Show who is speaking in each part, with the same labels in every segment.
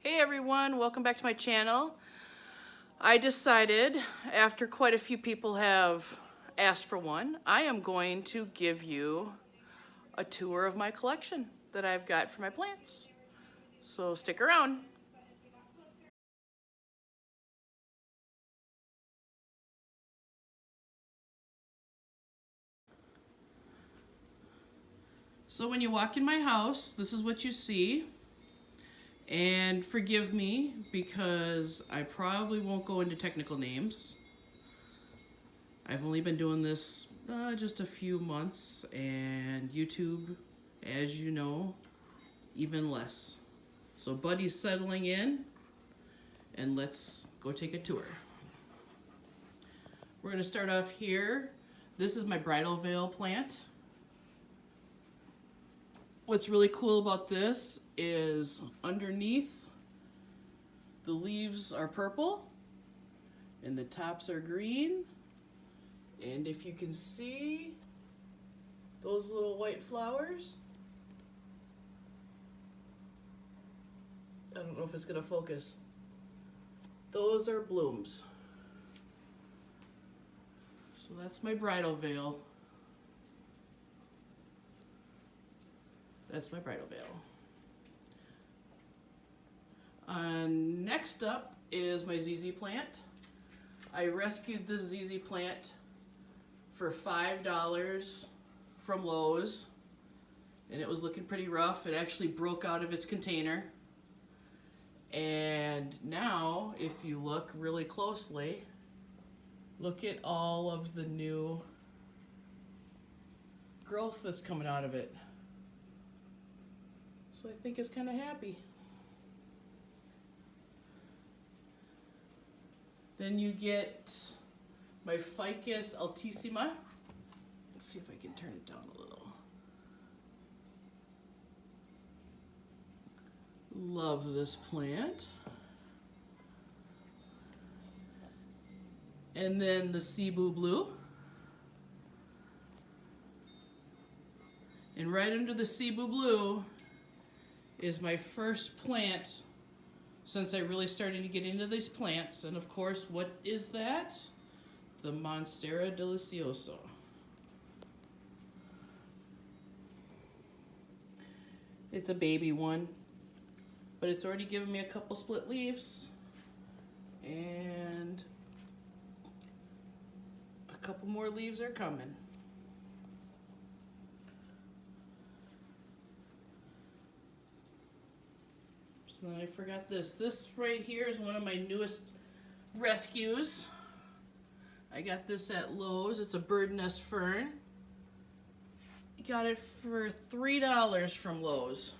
Speaker 1: Hey everyone, welcome back to my channel. I decided, after quite a few people have asked for one, I am going to give you a tour of my collection that I've got for my plants. So stick around. So when you walk in my house, this is what you see. And forgive me because I probably won't go into technical names. I've only been doing this just a few months, and YouTube, as you know, even less. So Buddy's settling in, and let's go take a tour. We're gonna start off here. This is my bridal veil plant. What's really cool about this is underneath the leaves are purple and the tops are green. And if you can see those little white flowers, I don't know if it's gonna focus. Those are blooms. So that's my bridal veil. That's my bridal veil. Next up is my ZZ plant. I rescued this ZZ plant for $5 from Lowe's, and it was looking pretty rough. It actually broke out of its container. And now, if you look really closely, look at all of the new growth that's coming out of it. So I think it's kind of happy. Then you get my Ficus Altissima. Let's see if I can turn it down a little. Love this plant. And then the Cebu Blue. And right under the Cebu Blue is my first plant since I really started to get into these plants. And of course, what is that? The Monstera Delicioso. It's a baby one, but it's already given me a couple split leaves and a couple more leaves are coming. So then I forgot this. This right here is one of my newest rescues. I got this at Lowe's. It's a bird nest fern. Got it for $3 from Lowe's.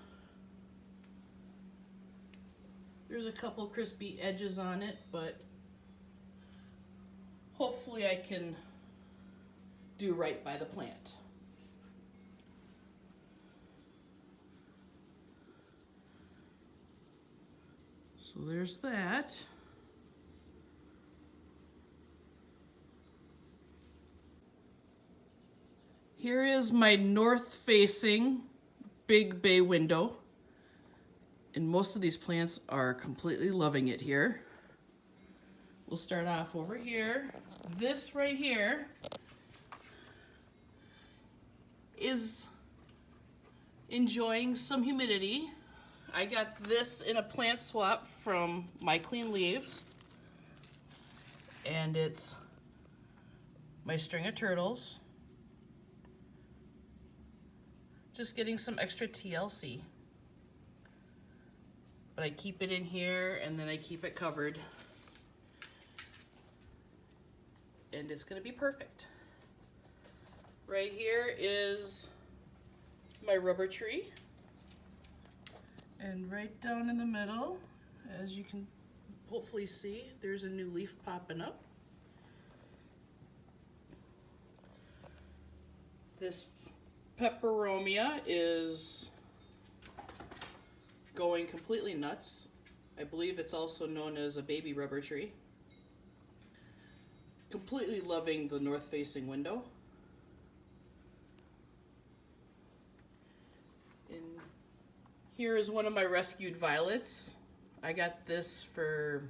Speaker 1: There's a couple crispy edges on it, but hopefully I can do right by the plant. So there's that. Here is my north-facing big bay window. And most of these plants are completely loving it here. We'll start off over here. This right here is enjoying some humidity. I got this in a plant swap from My Clean Leaves. And it's my string of turtles. Just getting some extra TLC. But I keep it in here and then I keep it covered. And it's gonna be perfect. Right here is my rubber tree. And right down in the middle, as you can hopefully see, there's a new leaf popping up. This peperomia is going completely nuts. I believe it's also known as a baby rubber tree. Completely loving the north-facing window. And here is one of my rescued violets. I got this for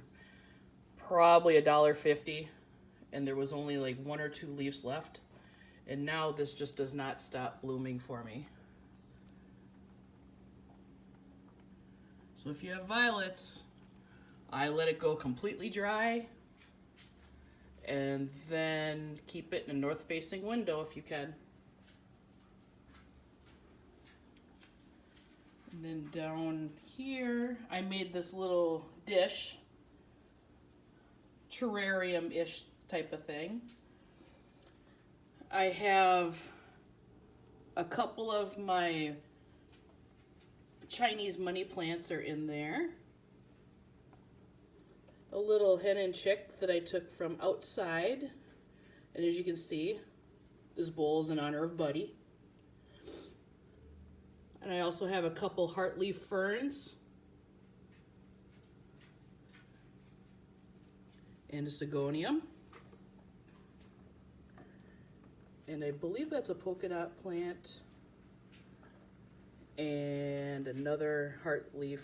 Speaker 1: probably $1.50, and there was only like 1 or 2 leaves left. And now this just does not stop blooming for me. So if you have violets, I let it go completely dry, and then keep it in a north-facing window if you can. And then down here, I made this little dish, terrarium-ish type of thing. I have a couple of my Chinese money plants are in there. A little hen and chick that I took from outside. And as you can see, this bowl is in honor of Buddy. And I also have a couple heartleaf ferns. And a sigonium. And I believe that's a polka dot plant. And another heartleaf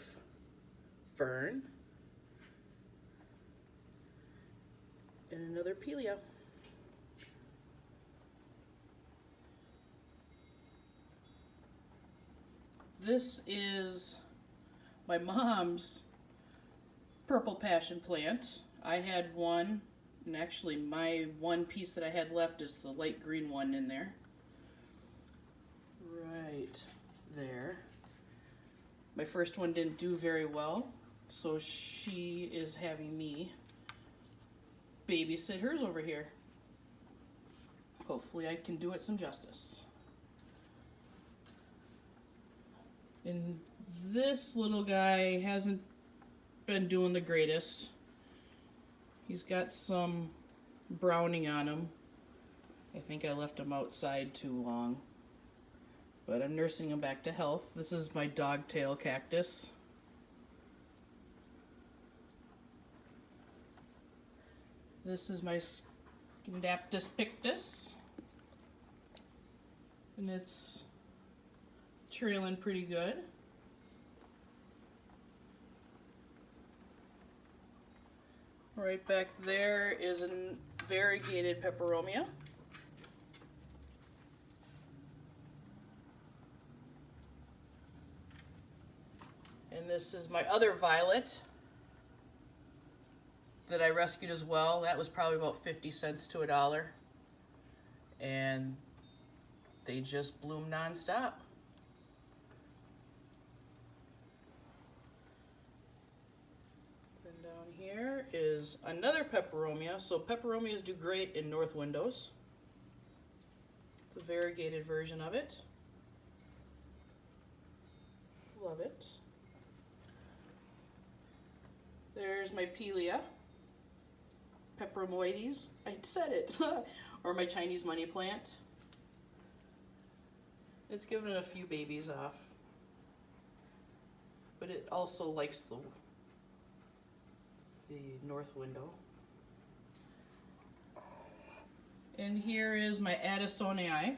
Speaker 1: fern. And another Pelia. This is my mom's purple passion plant. I had one, and actually my one piece that I had left is the light green one in there. Right there. My first one didn't do very well, so she is having me babysit hers over here. Hopefully I can do it some justice. And this little guy hasn't been doing the greatest. He's got some browning on him. I think I left him outside too long. But I'm nursing him back to health. This is my dogtail cactus. This is my Scindaptus pictus. And it's trailing pretty good. Right back there is a variegated peperomia. And this is my other violet that I rescued as well. That was probably about 50 cents to $1. And they just bloom nonstop. And down here is another peperomia. So peperomias do great in north windows. It's a variegated version of it. Love it. There's my Pelia, Peperomoides, I said it, or my Chinese money plant. It's given a few babies off, but it also likes the north window. And here is my Addisonii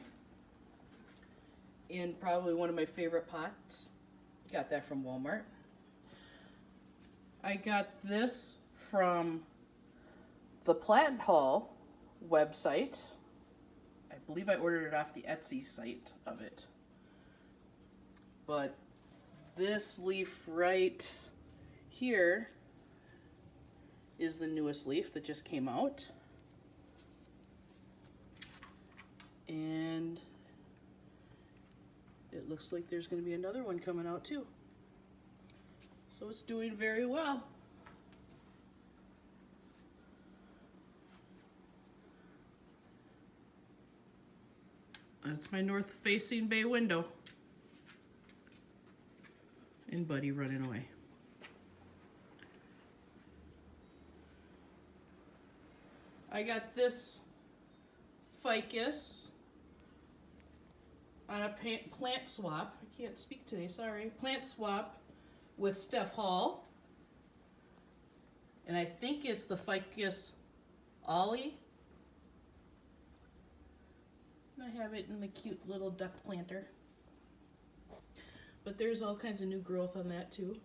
Speaker 1: in probably one of my favorite pots. Got that from Walmart. I got this from the Plant Hall website. I believe I ordered it off the Etsy site of it. But this leaf right here is the newest leaf that just came out. And it looks like there's going to be another one coming out too. So it's doing very well. That's my north-facing bay window. And Buddy running away. I got this ficus on a plant swap. I can't speak today, sorry. Plant swap with Steph Hall. And I think it's the ficus ollie. I have it in the cute little duck planter. But there's all kinds of new growth on that too.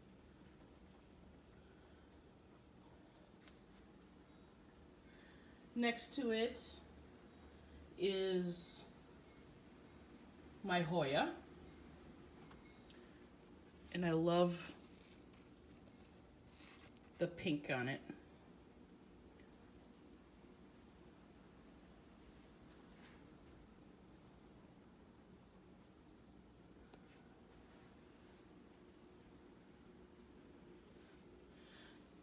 Speaker 1: Next to it is my Hoya. And I love the pink on it.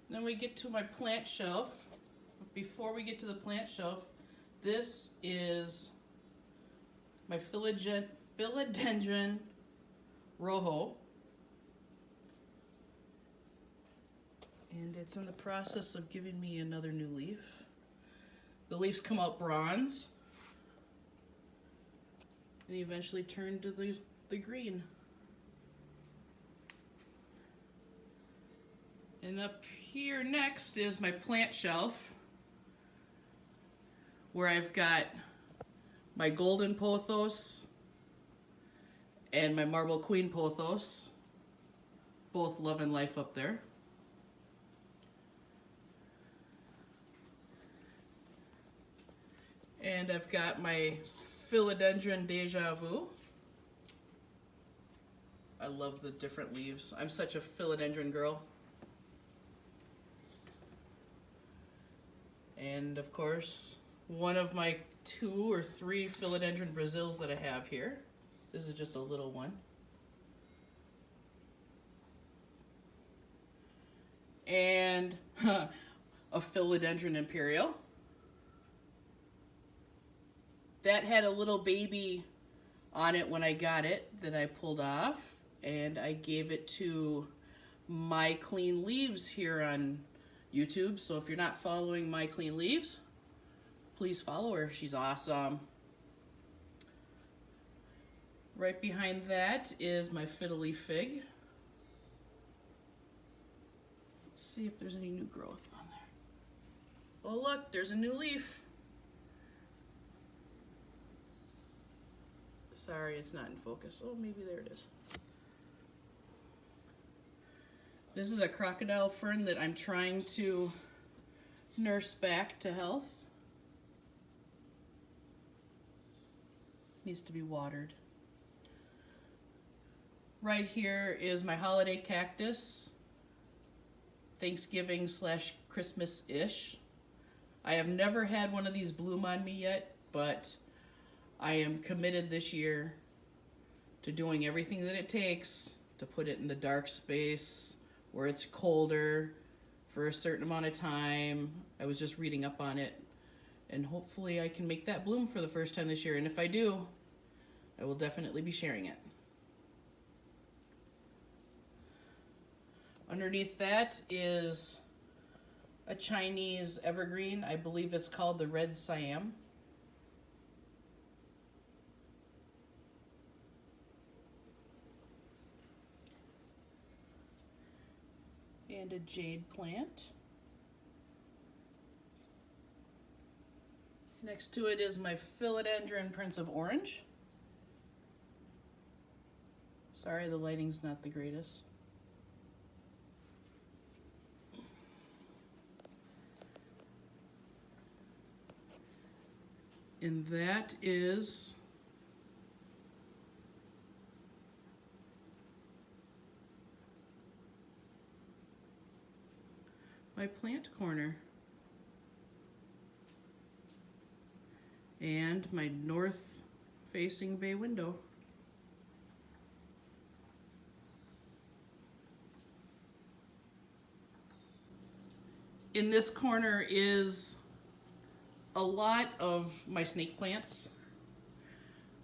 Speaker 1: Then we get to my plant shelf. Before we get to the plant shelf, this is my philodendron rojo. And it's in the process of giving me another new leaf. The leaves come out bronze and eventually turn to the green. And up here next is my plant shelf, where I've got my golden pothos and my marble queen pothos, both loving life up there. And I've got my philodendron deja vu. I love the different leaves. I'm such a philodendron girl. And of course, one of my 2 or 3 philodendron Brazils that I have here. This is just a little one. And a philodendron imperial. That had a little baby on it when I got it that I pulled off, and I gave it to My Clean Leaves here on YouTube. So if you're not following My Clean Leaves, please follow her. She's awesome. Right behind that is my fiddly fig. Let's see if there's any new growth on there. Oh look, there's a new leaf. Sorry, it's not in focus. Oh, maybe there it is. This is a crocodile fern that I'm trying to nurse back to health. Needs to be watered. Right here is my holiday cactus. Thanksgiving / Christmas-ish. I have never had one of these bloom on me yet, but I am committed this year to doing everything that it takes to put it in the dark space where it's colder for a certain amount of time. I was just reading up on it, and hopefully I can make that bloom for the first time this year. And if I do, I will definitely be sharing it. Underneath that is a Chinese evergreen. I believe it's called the Red Siam. And a jade plant. Next to it is my philodendron Prince of Orange. Sorry, the lighting's not the greatest. And that is my plant corner. And my north facing bay window. In this corner is a lot of my snake plants.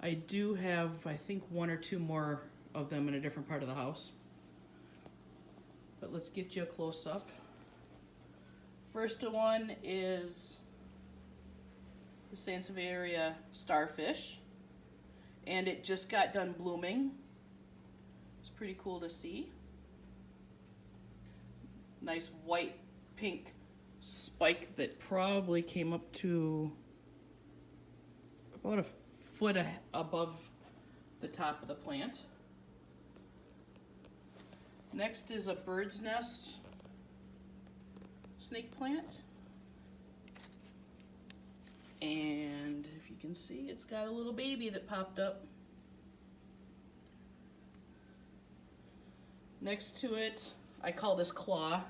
Speaker 1: I do have, I think, 1 or 2 more of them in a different part of the house. But let's get you a close up. First one is the Sansevieria starfish, and it just got done blooming. It's pretty cool to see. Nice white pink spike that probably came up to about a foot above the top of the plant. Next is a bird's nest snake plant. And if you can see, it's got a little baby that popped up. Next to it, I call this claw.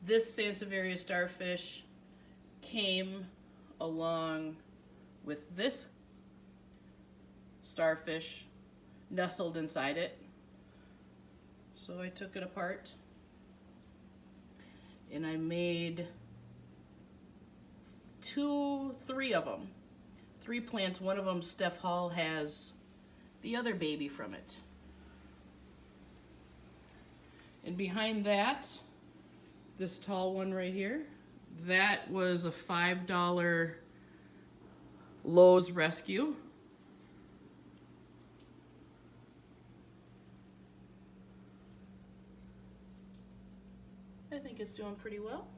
Speaker 1: This Sansevieria starfish came along with this starfish nestled inside it. So I took it apart and I made three of them. 3 plants. One of them, Steph Hall has the other baby from it. And behind that, this tall one right here, that was a $5 Lowe's rescue. I think it's doing pretty well.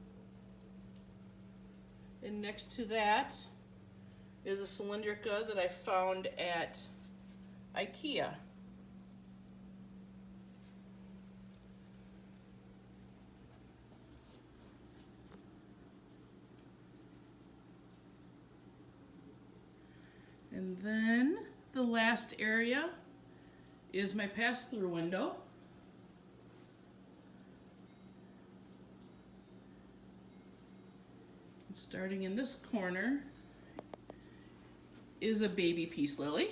Speaker 1: And next to that is a cylindrica that I found at IKEA. And then the last area is my pass-through window. Starting in this corner is a baby peace lily.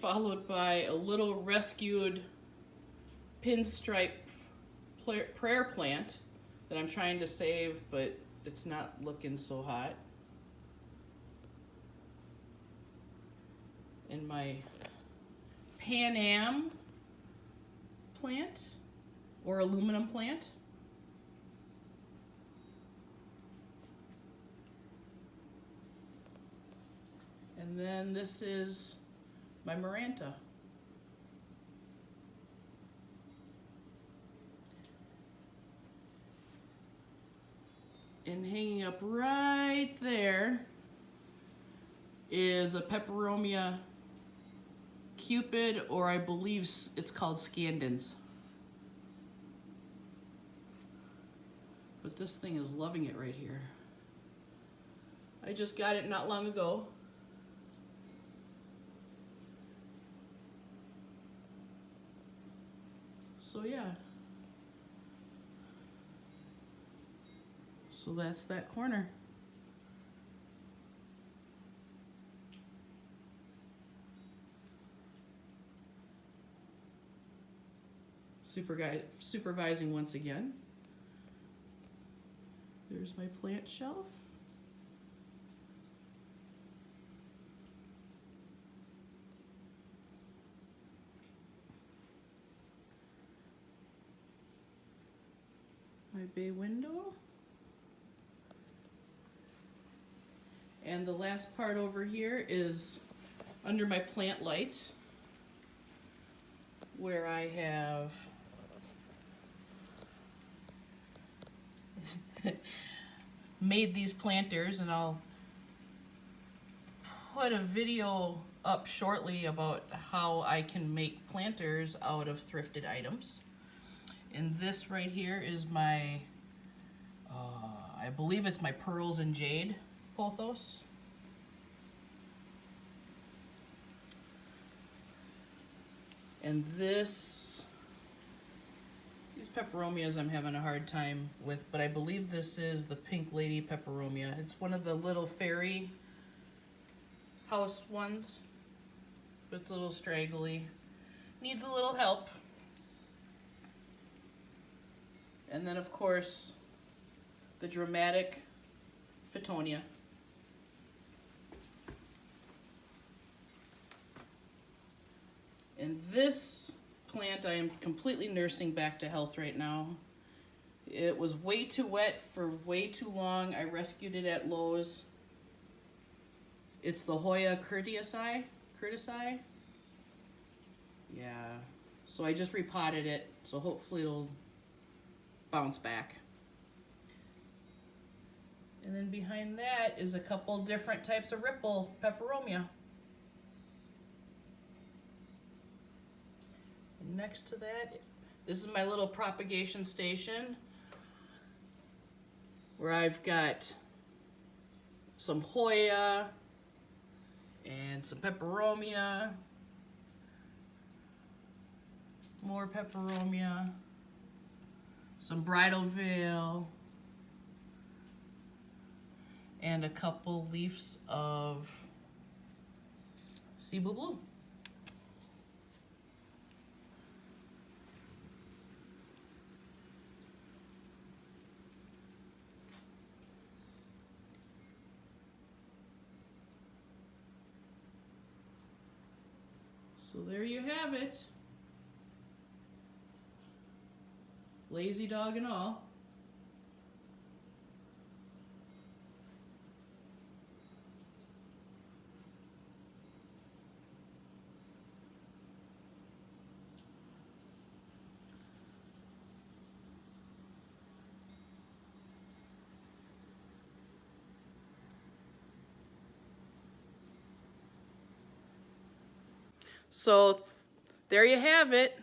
Speaker 1: Followed by a little rescued pinstripe prayer plant that I'm trying to save, but it's not looking so hot. And my Pan Am plant, or aluminum plant. And then this is my Maranta. And hanging up right there is a Peperomia Cupid, or I believe it's called Scandens. But this thing is loving it right here. I just got it not long ago. So yeah. So that's that corner. Supervising once again. There's my plant shelf. My bay window. And the last part over here is under my plant light, where I have made these planters, and I'll put a video up shortly about how I can make planters out of thrifted items. And this right here is my, I believe it's my Pearls and Jade pothos. And these peperomias I'm having a hard time with, but I believe this is the Pink Lady peperomia. It's one of the little fairy house ones, but it's a little straggly. Needs a little help. And then of course, the dramatic Fittonia. And this plant I am completely nursing back to health right now. It was way too wet for way too long. I rescued it at Lowe's. It's the Hoya curtisii. Yeah. So I just repotted it, so hopefully it'll bounce back. And then behind that is a couple different types of ripple peperomia. And next to that This is my little propagation station where I've got some Hoya and some peperomia, more peperomia, some bridal veil, and a couple leaves of Cebu Blue. So there you have it. Lazy dog and all. So there you have it,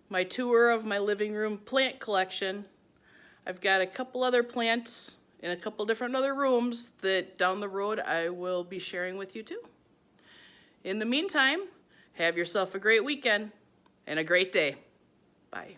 Speaker 1: my tour of my living room plant collection. I've got a couple other plants in a couple different other rooms that down the road I will be sharing with you too. In the meantime, have yourself a great weekend and a great day. Bye.